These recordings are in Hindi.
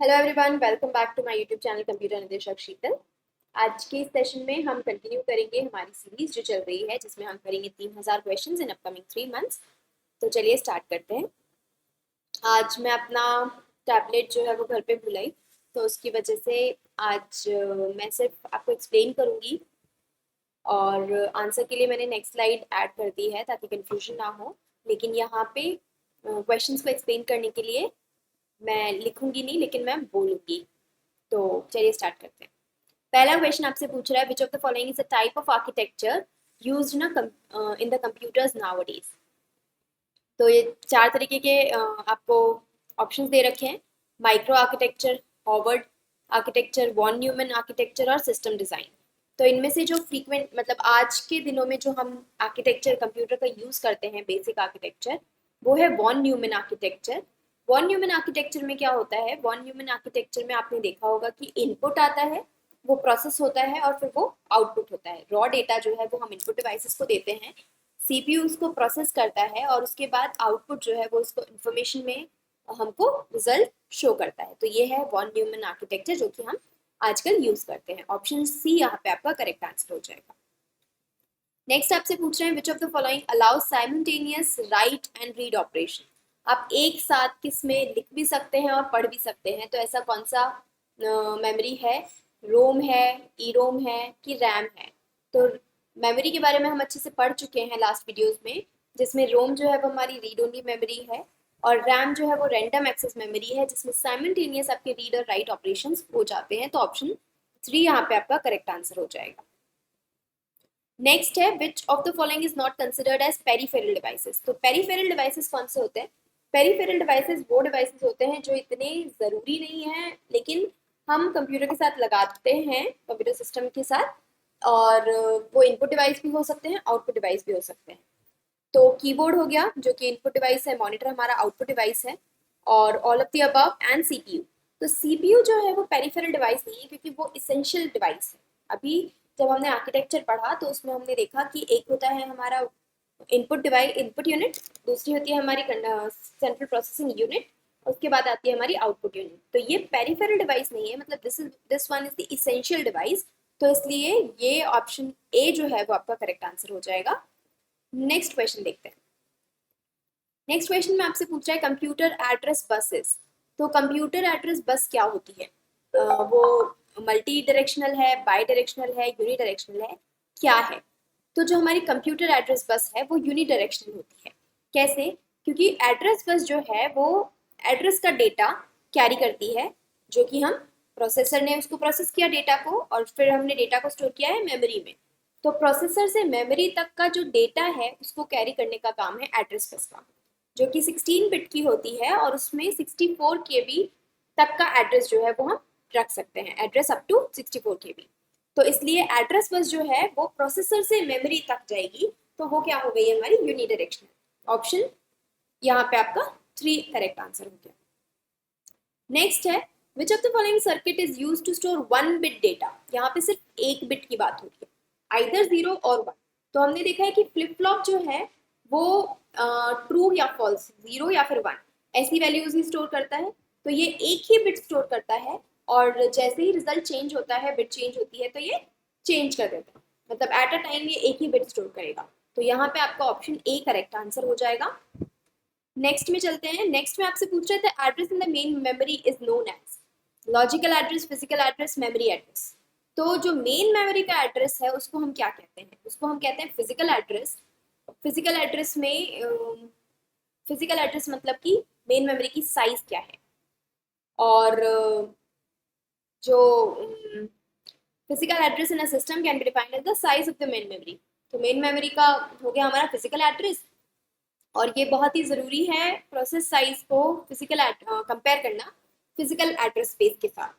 Hello everyone, welcome back to my YouTube channel computer निर्देशक शीतल। आज के इस सेशन में हम कंटिन्यू करेंगे हमारी सीरीज जो चल रही है, जिसमें हम करेंगे 3000 क्वेश्चंस इन अपकमिंग 3 मंथ्स। तो चलिए स्टार्ट करते हैं। आज मैं अपना टैबलेट जो है वो घर पे भुलाई, तो उसकी वजह से आज मैं सिर्फ आपको एक्सप्लेन करूँगी और आंसर के लिए मैंने नेक्स्ट स्लाइड ऐड कर दी है ताकि कंफ्यूजन ना हो। लेकिन यहाँ पे क्वेश्चंस को एक्सप्लेन करने के लिए मैं लिखूंगी नहीं, लेकिन मैं बोलूँगी। तो चलिए स्टार्ट करते हैं। पहला क्वेश्चन आपसे पूछ रहा है, which of the following is a type of architecture used in the computers nowadays. तो ये चार तरीके के आपको ऑप्शंस दे रखे हैं। Micro architecture, Harvard architecture, von Neumann architecture और सिस्टम डिजाइन। तो इनमें से जो फ्रीक्वेंट मतलब आज के दिनों में जो हम आर्किटेक्चर कंप्यूटर का यूज करते हैं, बेसिक आर्किटेक्चर, वो है von Neumann architecture. Von Neumann architecture में क्या होता है? वॉन न्यूमन आर्किटेक्चर में आपने देखा होगा कि इनपुट आता है, वो प्रोसेस होता है और फिर वो आउटपुट होता है। रॉ डेटा जो है वो हम इनपुट डिवाइसेस को देते हैं, सीपीयू उसको प्रोसेस करता है और उसके बाद आउटपुट जो है वो उसको इंफॉर्मेशन में हमको रिजल्ट शो करता है। तो ये है वॉन न्यूमन आर्किटेक्चर जो कि हम आजकल यूज करते हैं। ऑप्शन सी यहाँ पे आपका करेक्ट आंसर हो जाएगा। नेक्स्ट आपसे पूछ रहे हैं, विच of the following allows simultaneous right and read operation. आप एक साथ किसमें लिख भी सकते हैं और पढ़ भी सकते हैं, तो ऐसा कौन सा मेमोरी है? रोम है, ई रोम है कि रैम है? तो मेमोरी के बारे में हम अच्छे से पढ़ चुके हैं लास्ट वीडियोस में, जिसमें रोम जो है वो हमारी रीड ओनली मेमोरी है और रैम जो है वो रैंडम एक्सेस मेमोरी है, जिसमें साइमल्टेनियस आपके रीड और राइट ऑपरेशंस हो जाते हैं। तो ऑप्शन 3 यहाँ पे आपका करेक्ट आंसर हो जाएगा। नेक्स्ट है, which of the following is not considered as peripheral devices. तो पेरिफेरल डिवाइसेस कौन से होते हैं? पेरिफेरल डिवाइसेस वो डिवाइसेस होते हैं जो इतने ज़रूरी नहीं है, लेकिन हम कंप्यूटर के साथ लगाते हैं, कंप्यूटर सिस्टम के साथ, और वो इनपुट डिवाइस भी हो सकते हैं, आउटपुट डिवाइस भी हो सकते हैं। तो कीबोर्ड हो गया जो कि इनपुट डिवाइस है, मॉनिटर हमारा आउटपुट डिवाइस है, और all of the above and CPU. तो सीपीयू जो है वो पेरिफेरल डिवाइस नहीं है, क्योंकि वो इसेंशियल डिवाइस है। अभी जब हमने आर्किटेक्चर पढ़ा तो उसमें हमने देखा कि एक होता है हमारा इनपुट डिवाइस, इनपुट यूनिट, दूसरी होती है हमारी सेंट्रल प्रोसेसिंग यूनिट, उसके बाद आती है हमारी आउटपुट यूनिट। तो ये पेरिफेरल डिवाइस नहीं है, मतलब this one is the essential device. तो इसलिए ये ऑप्शन ए जो है वो आपका करेक्ट आंसर हो जाएगा। नेक्स्ट क्वेश्चन देखते हैं। नेक्स्ट क्वेश्चन में आपसे पूछ रहा है, कंप्यूटर एड्रेस बसेस। तो कंप्यूटर एड्रेस बस क्या होती है? वो मल्टी डायरेक्शनल है, बाई डायरेक्शनल है, यूनी डायरेक्शनल है, क्या है? तो जो हमारी कंप्यूटर एड्रेस बस है वो यूनी डायरेक्शनल होती है। कैसे? क्योंकि एड्रेस बस जो है वो एड्रेस का डेटा कैरी करती है, जो कि हम प्रोसेसर ने उसको प्रोसेस किया डेटा को, और फिर हमने डेटा को स्टोर किया है मेमोरी में। तो प्रोसेसर से मेमोरी तक का जो डेटा है उसको कैरी करने का काम है एड्रेस बस का, जो कि 16 बिट की होती है, और उसमें 64 केबी तक का एड्रेस जो है वो हम रख सकते हैं, एड्रेस अप टू 64 केबी। तो इसलिए एड्रेस बस जो है वो प्रोसेसर से मेमोरी तक जाएगी, तो वो क्या हो गई हमारी यूनिडायरेक्शनल। ऑप्शन यहाँ पे आपका 3 करेक्ट आंसर हो गया। नेक्स्ट है, which of the following circuit is use to store 1 bit data. यहाँ पे सिर्फ 1 बिट की बात होती है, आइदर 0 और 1। तो हमने देखा है कि फ्लिप फ्लॉप जो है वो ट्रू या फॉल्स, 0 या फिर 1, ऐसी वैल्यूज ही स्टोर करता है। तो ये एक ही बिट स्टोर करता है, और जैसे ही रिजल्ट चेंज होता है, बिट चेंज होती है, तो ये चेंज कर देता है, मतलब एट अ टाइम ये एक ही बिट स्टोर करेगा। तो यहाँ पे आपका ऑप्शन ए करेक्ट आंसर हो जाएगा। नेक्स्ट में चलते हैं। नेक्स्ट में आपसे पूछ रहे थे, address in the main memory is known as logical address, physical address, memory address. तो जो मेन मेमोरी का एड्रेस है उसको हम क्या कहते हैं? उसको हम कहते हैं फिजिकल एड्रेस। फिजिकल एड्रेस में फिजिकल एड्रेस मतलब कि मेन मेमोरी की साइज क्या है, और जो physical address in a system can be defined as the size of the main memory. तो मेन मेमोरी का हो गया हमारा फिजिकल एड्रेस, और ये बहुत ही ज़रूरी है प्रोसेस साइज को फिजिकल कंपेयर करना फिजिकल एड्रेस स्पेस के साथ।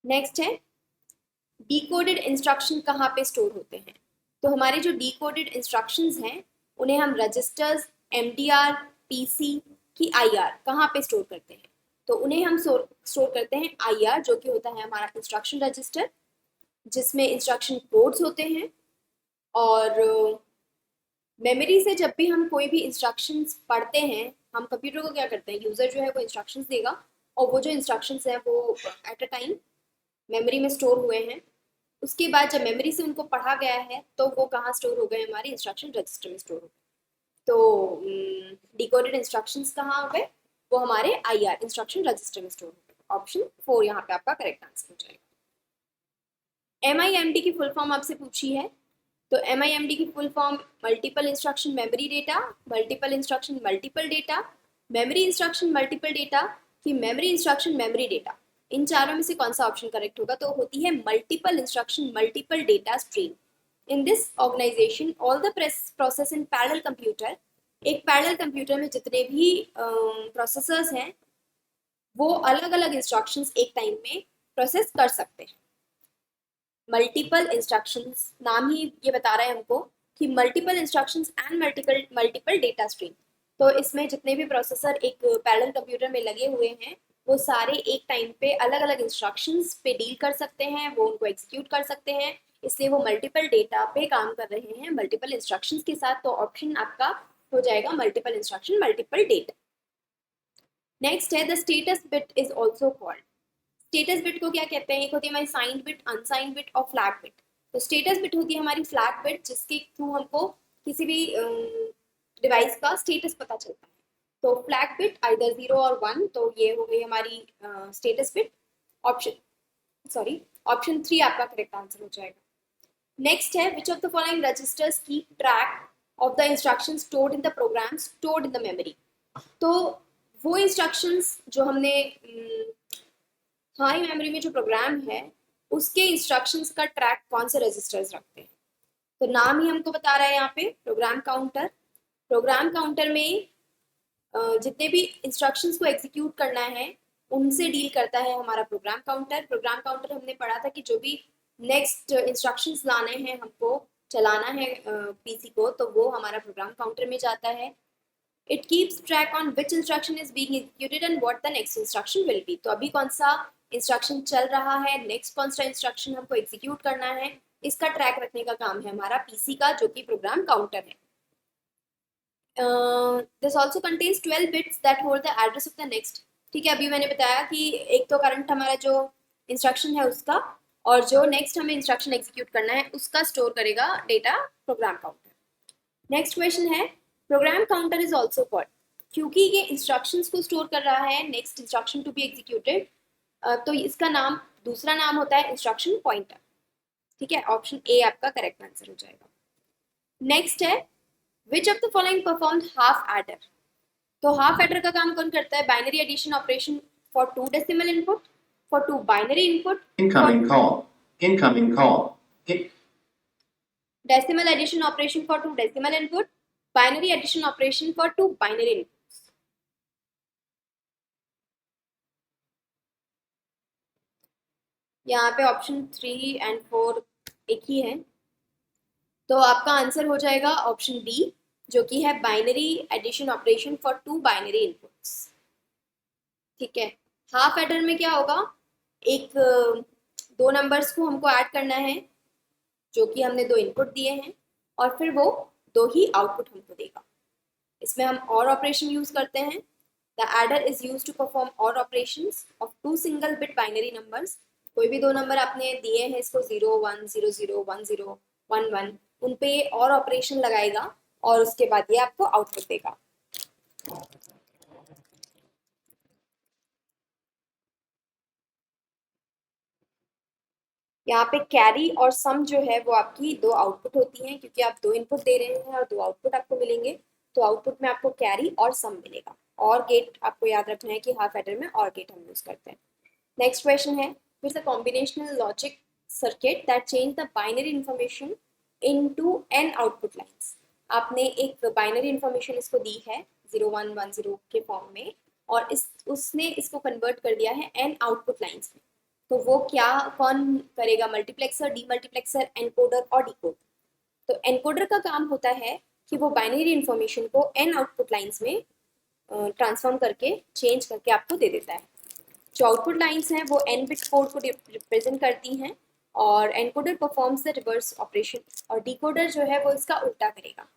नेक्स्ट है, डिकोडेड इंस्ट्रक्शन कहाँ पे स्टोर होते हैं? तो हमारे जो डिकोडेड इंस्ट्रक्शंस हैं उन्हें हम रजिस्टर्स, एमडीआर, पीसी की आईआर कहाँ पे स्टोर करते हैं? तो उन्हें हम स्टोर करते हैं आईआर, जो कि होता है हमारा इंस्ट्रक्शन रजिस्टर, जिसमें इंस्ट्रक्शन कोड्स होते हैं। और मेमोरी से जब भी हम कोई भी इंस्ट्रक्शंस पढ़ते हैं, हम कंप्यूटर को क्या करते हैं, यूज़र जो है वो इंस्ट्रक्शंस देगा और वो जो इंस्ट्रक्शंस हैं वो एट अ टाइम मेमोरी में स्टोर हुए हैं। उसके बाद जब मेमोरी से उनको पढ़ा गया है तो वो कहाँ स्टोर हो गए, हमारे इंस्ट्रक्शन रजिस्टर में स्टोर हो गए। तो डिकोडेड इंस्ट्रक्शंस कहाँ हो गए, वो हमारे IR इंस्ट्रक्शन रजिस्टर में स्टोर हो गए। ऑप्शन 4 यहाँ पे आपका करेक्ट आंसर हो जाएगा। MIMD की फुल फॉर्म आपसे पूछी है, तो MIMD की full form multiple instruction memory data, multiple instruction multiple data, memory instruction multiple data, कि मेमोरी इंस्ट्रक्शन मेमोरी डेटा। इन चारों में से कौन सा ऑप्शन करेक्ट होगा, तो होती है multiple instruction multiple data stream. In this organisation all the process in parallel computer, एक पैरेलल कंप्यूटर में जितने भी प्रोसेसर्स हैं वो अलग अलग इंस्ट्रक्शंस एक टाइम में प्रोसेस कर सकते हैं। मल्टीपल इंस्ट्रक्शंस, नाम ही ये बता रहा है हमको कि multiple instructions and multiple multiple data stream. तो इसमें जितने भी प्रोसेसर एक पैरेलल कंप्यूटर में लगे हुए हैं वो सारे एक टाइम पे अलग अलग इंस्ट्रक्शंस पे डील कर सकते हैं, वो उनको एग्जीक्यूट कर सकते हैं, इसलिए वो मल्टीपल डेटा पे काम कर रहे हैं मल्टीपल इंस्ट्रक्शंस के साथ। तो ऑप्शन आपका हो जाएगा multiple instruction multiple data. Next है the status bit is also called. Status bit को क्या कहते हैं, एक होती है हमारी साइंड बिट, अनसाइंड बिट और फ्लैग बिट। तो स्टेटस बिट होती है हमारी फ्लैग बिट, जिसके थ्रू हमको किसी भी डिवाइस का स्टेटस पता चलता है। तो फ्लैग बिट आइदर 0 और 1, तो ये हो गई हमारी स्टेटस बिट। ऑप्शन 3 आपका करेक्ट आंसर हो जाएगा। नेक्स्ट है which of the following registers keep track of the instructions stored in the program stored in the memory. तो वो इंस्ट्रक्शंस जो हमने हाई मेमोरी में जो प्रोग्राम है उसके इंस्ट्रक्शंस का ट्रैक कौन से रजिस्टर्स रखते हैं, तो नाम ही हमको बता रहा है यहाँ पे प्रोग्राम काउंटर। प्रोग्राम काउंटर में जितने भी इंस्ट्रक्शंस को एग्जीक्यूट करना है उनसे डील करता है हमारा प्रोग्राम काउंटर। प्रोग्राम काउंटर हमने पढ़ा था कि जो भी नेक्स्ट इंस्ट्रक्शंस लाने हैं हमको चलाना है PC को, तो वो हमारा प्रोग्राम काउंटर में जाता है। It keeps track on which instruction is being executed and what the next instruction will be. तो अभी कौन सा इंस्ट्रक्शन चल रहा है, नेक्स्ट कौन सा इंस्ट्रक्शन हमको एग्जीक्यूट करना है, इसका ट्रैक रखने का काम है हमारा PC का, जो कि प्रोग्राम काउंटर है। This also contains 12 bits that hold the address of the next. ठीक है, अभी मैंने बताया कि एक तो करंट हमारा जो इंस्ट्रक्शन है उसका, और जो नेक्स्ट हमें इंस्ट्रक्शन एग्जीक्यूट करना है उसका स्टोर करेगा data program counter. Next question है program counter is also called, क्योंकि ये इंस्ट्रक्शंस को स्टोर कर रहा है next instruction to be executed, तो इसका नाम दूसरा नाम होता है इंस्ट्रक्शन पॉइंटर। ठीक है, ऑप्शन ए आपका करेक्ट आंसर हो जाएगा। नेक्स्ट है which of the following performed half adder. तो हाफ एडर का काम कौन करता है, binary addition operation for 2 decimal input, for 2 binary input, incoming call, decimal addition operation for 2 decimal input, binary addition operation for 2 binary inputs. यहाँ पे ऑप्शन 3 एंड 4 एक ही है, तो आपका आंसर हो जाएगा ऑप्शन बी, जो कि है binary addition operation for 2 binary inputs. ठीक है, हाफ एडर में क्या होगा, एक दो नंबर्स को हमको ऐड करना है जो कि हमने 2 इनपुट दिए हैं, और फिर वो 2 ही आउटपुट हमको देगा। इसमें हम और ऑपरेशन यूज करते हैं। The adder is use to perform और operations of 2 single bit binary numbers. कोई भी 2 नंबर आपने दिए हैं इसको 0 1 0 0 1 0 1 1, उन पे और ऑपरेशन लगाएगा और उसके बाद ये आपको आउटपुट देगा। यहाँ पे कैरी और सम जो है वो आपकी 2 आउटपुट होती हैं, क्योंकि आप 2 इनपुट दे रहे हैं और 2 आउटपुट आपको मिलेंगे, तो आउटपुट में आपको कैरी और सम मिलेगा। और गेट आपको याद रखना है कि हाफ एडर में और गेट हम यूज करते हैं। नेक्स्ट क्वेश्चन है फिर से combinational logic circuit that change the binary information into n output lines. आपने एक बाइनरी इंफॉर्मेशन इसको दी है 0 1 1 0 के फॉर्म में, और उसने इसको कन्वर्ट कर दिया है n आउटपुट लाइंस में। तो वो क्या कौन करेगा, मल्टीप्लेक्सर, डीमल्टीप्लेक्सर, एनकोडर और डिकोडर। तो एनकोडर का काम होता है कि वो बाइनरी इंफॉर्मेशन को n आउटपुट लाइंस में ट्रांसफॉर्म करके चेंज करके आपको दे देता है। जो आउटपुट लाइंस हैं वो n बिट कोड को रिप्रेजेंट करती हैं, और encoder performs the reverse operation, और डिकोडर जो है वो इसका उल्टा करेगा।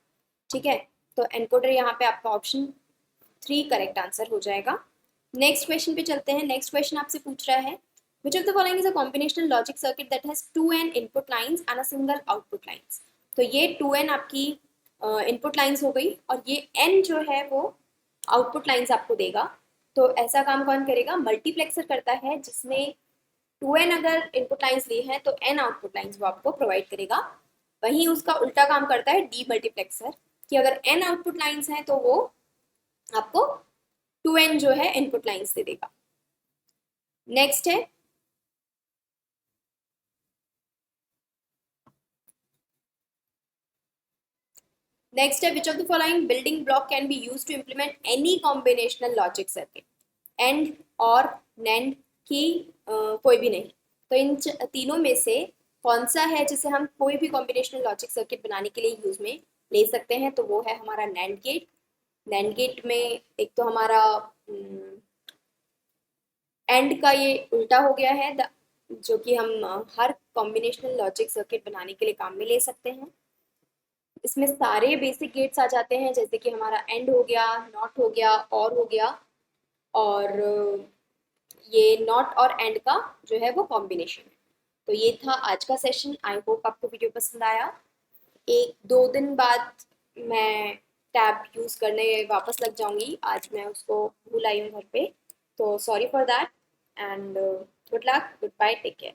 ठीक है, तो एनकोडर यहाँ पे आपका ऑप्शन 3 करेक्ट आंसर हो जाएगा। नेक्स्ट क्वेश्चन पे चलते हैं। नेक्स्ट क्वेश्चन आपसे पूछ रहा है which of the following is a combinational logic circuit that has 2n input lines and a single output lines. तो ये 2n आपकी इनपुट लाइंस हो गई और ये n जो है वो आउटपुट लाइंस आपको देगा। तो ऐसा काम कौन करेगा? मल्टीप्लेक्सर करता है, जिसने 2n अगर इनपुट लाइंस ली है तो n आउटपुट लाइंस वो आपको प्रोवाइड करेगा। वहीं उसका उल्टा काम करता है डी मल्टीप्लेक्सर, कि अगर n आउटपुट लाइंस हैं तो वो आपको 2n जो है इनपुट लाइंस दे देगा। नेक्स्ट है नेक्स्ट है which of the following building block can be use to implement any combinational logic circuit? And और नैंड की कोई भी नहीं। तो इन तीनों में से कौन सा है जिसे हम कोई भी कॉम्बिनेशनल लॉजिक सर्किट बनाने के लिए यूज में ले सकते हैं? तो वो है हमारा नैंड गेट। नैंड गेट में एक तो हमारा एंड का ये उल्टा हो गया है, जो कि हम हर कॉम्बिनेशनल लॉजिक सर्किट बनाने के लिए काम में ले सकते हैं। इसमें सारे बेसिक गेट्स आ जाते हैं, जैसे कि हमारा एंड हो गया, नॉट हो गया, और हो गया, और ये नॉट और एंड का जो है वो कॉम्बिनेशन है। तो ये था आज का सेशन। आई होप आपको वीडियो पसंद आया। एक दो दिन बाद मैं टैब यूज़ करने वापस लग जाऊंगी। आज मैं उसको भूल आई हूँ घर पे, तो sorry for that and good luck, goodbye, take care.